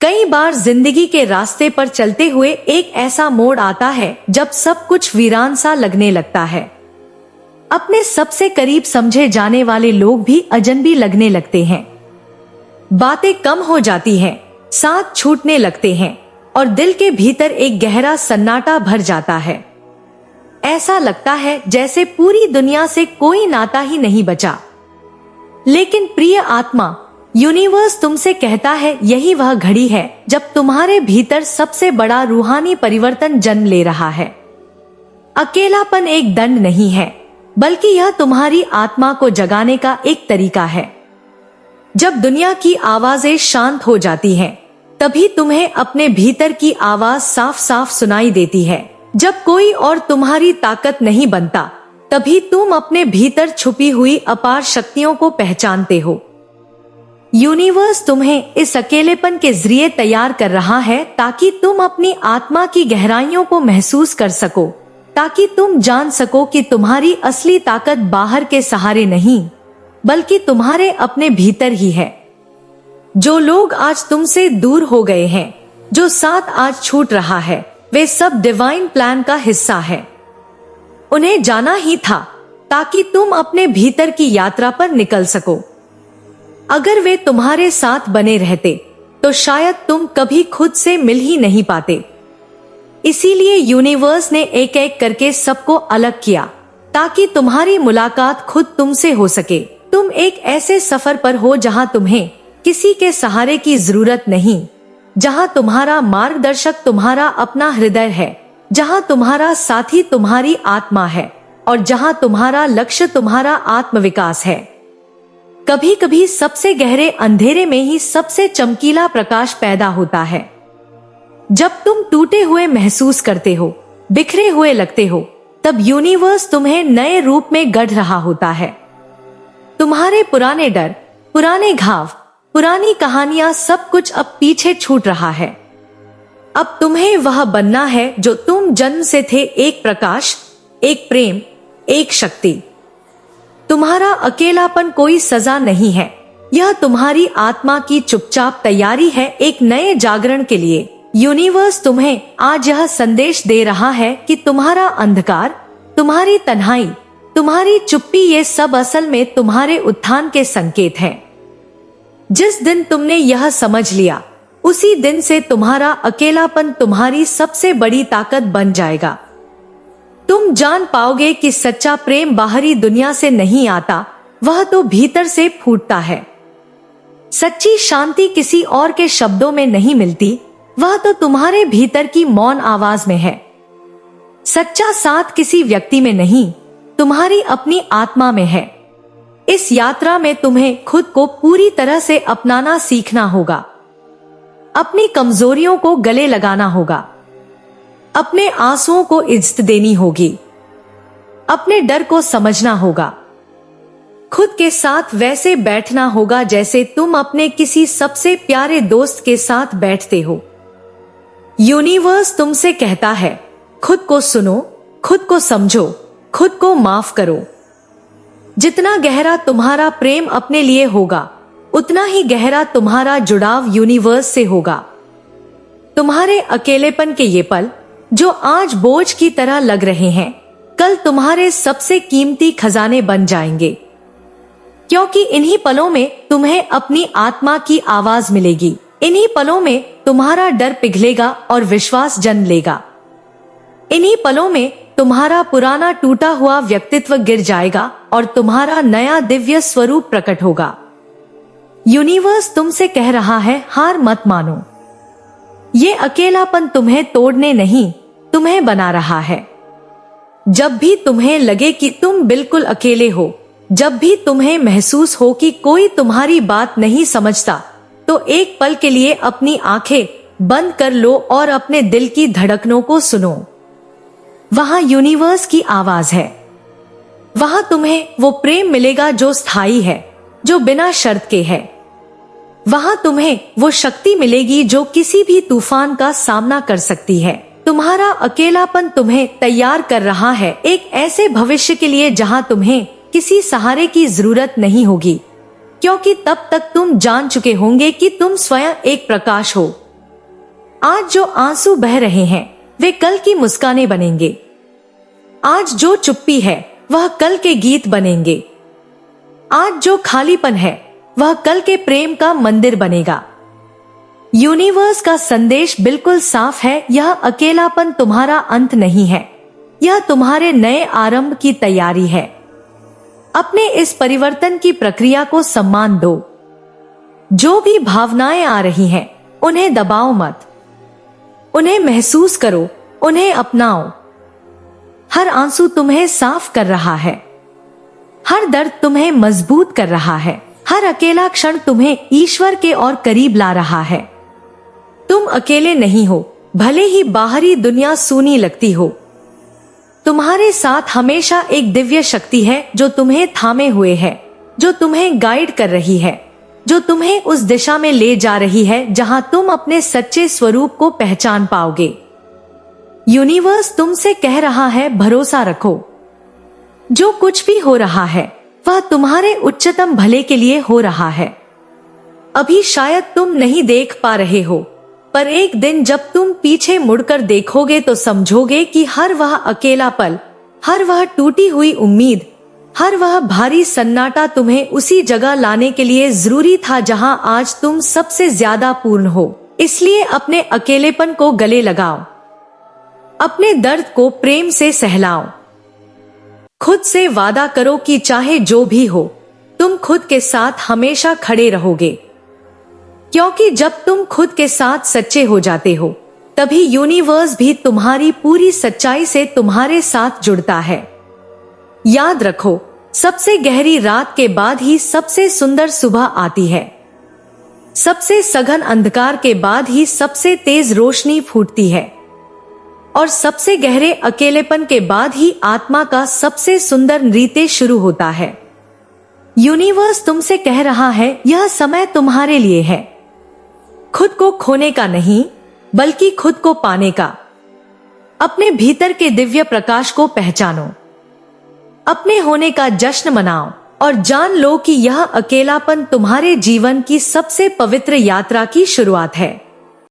कई बार जिंदगी के रास्ते पर चलते हुए एक ऐसा मोड़ आता है जब सब कुछ वीरान सा लगने लगता है। अपने सबसे करीब समझे जाने वाले लोग भी अजनबी लगने लगते हैं। बातें कम हो जाती हैं, साथ छूटने लगते हैं और दिल के भीतर एक गहरा सन्नाटा भर जाता है। ऐसा लगता है जैसे पूरी दुनिया से कोई नाता ही नहीं बचा। लेकिन प्रिय आत्मा, यूनिवर्स तुमसे कहता है यही वह घड़ी है जब तुम्हारे भीतर सबसे बड़ा रूहानी परिवर्तन जन्म ले रहा है। अकेलापन एक दंड नहीं है, बल्कि यह तुम्हारी आत्मा को जगाने का एक तरीका है। जब दुनिया की आवाजें शांत हो जाती हैं, तभी तुम्हें अपने भीतर की आवाज साफ साफ सुनाई देती है। जब कोई और तुम्हारी ताकत नहीं बनता, तभी तुम अपने भीतर छुपी हुई अपार शक्तियों को पहचानते हो। यूनिवर्स तुम्हें इस अकेलेपन के जरिए तैयार कर रहा है ताकि तुम अपनी आत्मा की गहराइयों को महसूस कर सको, ताकि तुम जान सको कि तुम्हारी असली ताकत बाहर के सहारे नहीं, बल्कि तुम्हारे अपने भीतर ही है। जो लोग आज तुमसे दूर हो गए हैं, जो साथ आज छूट रहा है, वे सब डिवाइन प्लान का हिस्सा है। उन्हें जाना ही था ताकि तुम अपने भीतर की यात्रा पर निकल सको। अगर वे तुम्हारे साथ बने रहते तो शायद तुम कभी खुद से मिल ही नहीं पाते। इसीलिए यूनिवर्स ने एक एक करके सबको अलग किया ताकि तुम्हारी मुलाकात खुद तुमसे हो सके। तुम एक ऐसे सफर पर हो जहां तुम्हें किसी के सहारे की जरूरत नहीं, जहां तुम्हारा मार्गदर्शक तुम्हारा अपना हृदय है, जहां तुम्हारा साथी तुम्हारी आत्मा है और जहां तुम्हारा लक्ष्य तुम्हारा आत्मविकास है। कभी कभी सबसे गहरे अंधेरे में ही सबसे चमकीला प्रकाश पैदा होता है। जब तुम टूटे हुए महसूस करते हो, बिखरे हुए लगते हो, तब यूनिवर्स तुम्हें नए रूप में गढ़ रहा होता है। तुम्हारे पुराने डर, पुराने घाव, पुरानी कहानियां, सब कुछ अब पीछे छूट रहा है। अब तुम्हें वह बनना है जो तुम जन्म से थे, एक प्रकाश, एक प्रेम, एक शक्ति। तुम्हारा अकेलापन कोई सजा नहीं है, यह तुम्हारी आत्मा की चुपचाप तैयारी है एक नए जागरण के लिए। यूनिवर्स तुम्हें आज यह संदेश दे रहा है कि तुम्हारा अंधकार, तुम्हारी तन्हाई, तुम्हारी चुप्पी, ये सब असल में तुम्हारे उत्थान के संकेत हैं। जिस दिन तुमने यह समझ लिया, उसी दिन से तुम्हारा अकेलापन तुम्हारी सबसे बड़ी ताकत बन जाएगा। तुम जान पाओगे कि सच्चा प्रेम बाहरी दुनिया से नहीं आता, वह तो भीतर से फूटता है। सच्ची शांति किसी और के शब्दों में नहीं मिलती, वह तो तुम्हारे भीतर की मौन आवाज में है। सच्चा साथ किसी व्यक्ति में नहीं, तुम्हारी अपनी आत्मा में है। इस यात्रा में तुम्हें खुद को पूरी तरह से अपनाना सीखना होगा। अपनी कमजोरियों को गले लगाना होगा, अपने आंसुओं को इज्जत देनी होगी, अपने डर को समझना होगा, खुद के साथ वैसे बैठना होगा जैसे तुम अपने किसी सबसे प्यारे दोस्त के साथ बैठते हो। यूनिवर्स तुमसे कहता है, खुद को सुनो, खुद को समझो, खुद को माफ करो। जितना गहरा तुम्हारा प्रेम अपने लिए होगा, उतना ही गहरा तुम्हारा जुड़ाव यूनिवर्स से होगा। तुम्हारे अकेलेपन के ये पल जो आज बोझ की तरह लग रहे हैं, कल तुम्हारे सबसे कीमती खजाने बन जाएंगे, क्योंकि इन्हीं पलों में तुम्हें अपनी आत्मा की आवाज मिलेगी। इन्हीं पलों में तुम्हारा डर पिघलेगा और विश्वास जन्म लेगा। इन्हीं पलों में तुम्हारा पुराना टूटा हुआ व्यक्तित्व गिर जाएगा और तुम्हारा नया दिव्य स्वरूप प्रकट होगा। यूनिवर्स तुमसे कह रहा है, हार मत मानो। ये अकेलापन तुम्हें तोड़ने नहीं, तुम्हें बना रहा है। जब भी तुम्हें लगे कि तुम बिल्कुल अकेले हो, जब भी तुम्हें महसूस हो कि कोई तुम्हारी बात नहीं समझता, तो एक पल के लिए अपनी आंखें बंद कर लो और अपने दिल की धड़कनों को सुनो। वहां यूनिवर्स की आवाज है। वहां तुम्हें वो प्रेम मिलेगा जो स्थायी है, जो बिना शर्त के है। वहां तुम्हें वो शक्ति मिलेगी जो किसी भी तूफान का सामना कर सकती है। तुम्हारा अकेलापन तुम्हें तैयार कर रहा है एक ऐसे भविष्य के लिए जहां तुम्हें किसी सहारे की जरूरत नहीं होगी, क्योंकि तब तक तुम जान चुके होंगे कि तुम स्वयं एक प्रकाश हो, आज जो आंसू बह रहे हैं वे कल की मुस्कानें बनेंगे। आज जो चुप्पी है वह कल के गीत बनेंगे। आज जो खालीपन है वह कल के प्रेम का मंदिर बनेगा। यूनिवर्स का संदेश बिल्कुल साफ है, यह अकेलापन तुम्हारा अंत नहीं है, यह तुम्हारे नए आरंभ की तैयारी है। अपने इस परिवर्तन की प्रक्रिया को सम्मान दो। जो भी भावनाएं आ रही हैं, उन्हें दबाओ मत, उन्हें महसूस करो, उन्हें अपनाओ। हर आंसू तुम्हें साफ कर रहा है, हर दर्द तुम्हें मजबूत कर रहा है, हर अकेला क्षण तुम्हें ईश्वर के और करीब ला रहा है। तुम अकेले नहीं हो, भले ही बाहरी दुनिया सूनी लगती हो। तुम्हारे साथ हमेशा एक दिव्य शक्ति है जो तुम्हें थामे हुए है, जो तुम्हें गाइड कर रही है, जो तुम्हें उस दिशा में ले जा रही है जहां तुम अपने सच्चे स्वरूप को पहचान पाओगे। यूनिवर्स तुमसे कह रहा है, भरोसा रखो। जो कुछ भी हो रहा है वह तुम्हारे उच्चतम भले के लिए हो रहा है। अभी शायद तुम नहीं देख पा रहे हो, पर एक दिन जब तुम पीछे मुड़कर देखोगे तो समझोगे कि हर वह अकेला पल, हर वह टूटी हुई उम्मीद, हर वह भारी सन्नाटा तुम्हें उसी जगह लाने के लिए जरूरी था जहां आज तुम सबसे ज्यादा पूर्ण हो। इसलिए अपने अकेलेपन को गले लगाओ, अपने दर्द को प्रेम से सहलाओ। खुद से वादा करो कि चाहे जो भी हो, तुम खुद के साथ हमेशा खड़े रहोगे। क्योंकि जब तुम खुद के साथ सच्चे हो जाते हो, तभी यूनिवर्स भी तुम्हारी पूरी सच्चाई से तुम्हारे साथ जुड़ता है। याद रखो, सबसे गहरी रात के बाद ही सबसे सुंदर सुबह आती है। सबसे सघन अंधकार के बाद ही सबसे तेज रोशनी फूटती है। और सबसे गहरे अकेलेपन के बाद ही आत्मा का सबसे सुंदर नृत्य शुरू होता है। यूनिवर्स तुमसे कह रहा है, यह समय तुम्हारे लिए है। खुद को खोने का नहीं, बल्कि खुद को पाने का। अपने भीतर के दिव्य प्रकाश को पहचानो, अपने होने का जश्न मनाओ और जान लो कि यह अकेलापन तुम्हारे जीवन की सबसे पवित्र यात्रा की शुरुआत है।